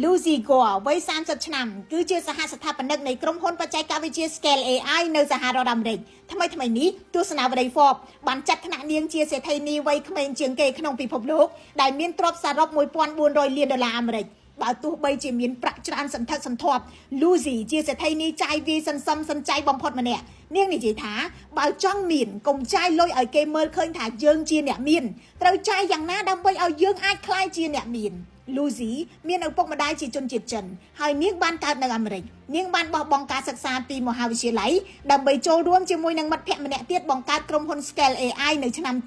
Lucy Gore វ័យ30ឆ្នាំគឺជាសហស្ថាបនិកនៃក្រុមហ៊ុនបច្ចេកវិទ្យា Scale AI នៅសហរដ្ឋអាមេរិកថ្មីនេះទស្សនាវដ្តី Forbes បានចាត់ថ្នាក់នាងជាសេដ្ឋីនីវ័យក្មេងជាងគេក្នុងពិភពលោកដែលមានទ្រព្យសរុប$1,400 លានអាមេរិកបើទោះបីជាមានប្រាក់ច្រើនសន្ធឹកសន្ធាប់ Lucy ជាសេដ្ឋីនីចាយវាយសន្សំសំចៃបំផុតម្នាក់នាងនិយាយថាបើចង់មានកុំចាយលុយឲ្យគេមើលឃើញថាយើងជាអ្នកមានត្រូវចាយយ៉ាងណាដើម្បីឲ្យយើងអាចក្លាយជាអ្នកមានLucy មានឪពុកម្ដាយជាជនជាតិចិនហើយនាងបានកើតនៅអាមេរិកនាងបានបោះបង់ការសិក្សាពីមហាវិទ្យាល័យដើម្បីចូលរួមជាមួយនឹងមិត្តភក្តិម្នាក់ទៀតបង្កើតក្រុមហ៊ុន Scale AI នៅឆ្នាំ2016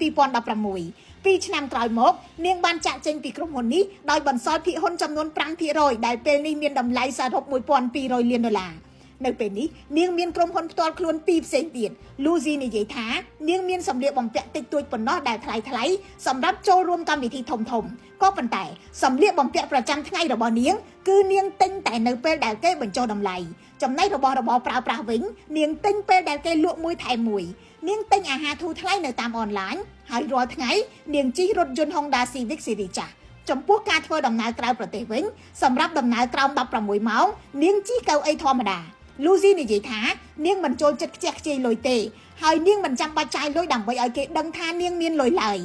2ឆ្នាំក្រោយមកនាងបានចាក់ចេញពីក្រុមហ៊ុននេះដោយបន្សល់ភាគហ៊ុនចំនួន 5% ដែលពេលនេះមានតម្លៃសរុប$1,200 លាននៅពេលនេះនាងមានក្រុមហ៊ុនផ្ទាល់ខ្លួន2ផ្សេងទៀត Lucy និយាយថានាងមានសម្លៀកបំពាក់តិចតួចប៉ុណ្ណោះដែលថ្លៃសម្រាប់ចូលរួមកម្មវិធីធំក៏ប៉ុន្តែសម្លៀកបំពាក់ប្រចាំថ្ងៃរបស់នាងគឺនាងទិញតែនៅពេលដែលគេបញ្ចុះតម្លៃចំណែករបស់របរប្រើប្រាស់វិញនាងទិញពេលដែលគេលក់មួយថែមមួយនាងទិញអាហារធូរថ្លៃនៅតាមអនឡាញហើយរាល់ថ្ងៃនាងជិះរថយន្ត Honda Civic Series ចាស់ចំពោះការធ្វើដំណើរក្រៅប្រទេសវិញសម្រាប់ដំណើរក្រោម16ម៉ោងនាងជិះកៅអីធម្មតាLucy និយាយថានាងមិនចូលចិត្តខ្ជះខ្ជាយលុយទេហើយនាងមិនចាំបាច់ចាយលុយដើម្បីឲ្យគេដឹងថានាងមានលុយឡើយ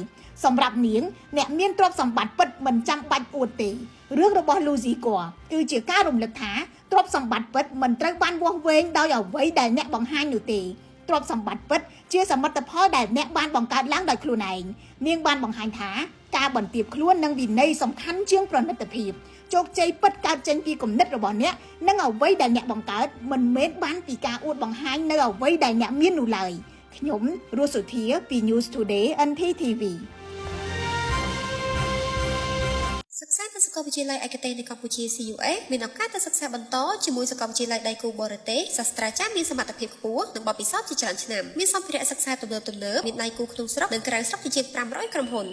សម្រាប់នាងអ្នកមានទ្រព្យសម្បត្តិពិតមិនចាំបាច់អួតទេរឿងរបស់ Lucy Gore គឺជាការរំលឹកថាទ្រព្យសម្បត្តិពិតមិនត្រូវបានវាស់វែងដោយអ្វីដែលអ្នកបង្ហាញនោះទេទ្រព្យសម្បត្តិពិតជាសមិទ្ធផលដែលអ្នកបានបង្កើតឡើងដោយខ្លួនឯងនាងបានបង្ហាញថាការបន្ទាបខ្លួននិងវិន័យសំខាន់ជាងប្រណិតភាពជោគជ័យពិតកើតចេញពីគំនិតរបស់អ្នកនិងអ្វីដែលអ្នកបង្កើតមិនមែនបានពីការអួតបង្ហាញនៅអ្វីដែលអ្នកមាននោះឡើយខ្ញុំរស់សុធាពី News Today NTTV សិក្សានៅសាកលវិទ្យាល័យឯកទេសនៅកម្ពុជា CUS មានឱកាសទៅសិក្សាបន្តជាមួយសាកលវិទ្យាល័យដៃគូបរទេសសាស្ត្រាចារ្យមានសមត្ថភាពខ្ពស់និងបទពិសោធន៍ជាច្រើនឆ្នាំមានសម្ភារៈសិក្សាទំនើបមានដៃគូក្នុងស្រុកនិងក្រៅស្រុកជាជាង500ក្រុមហ៊ុន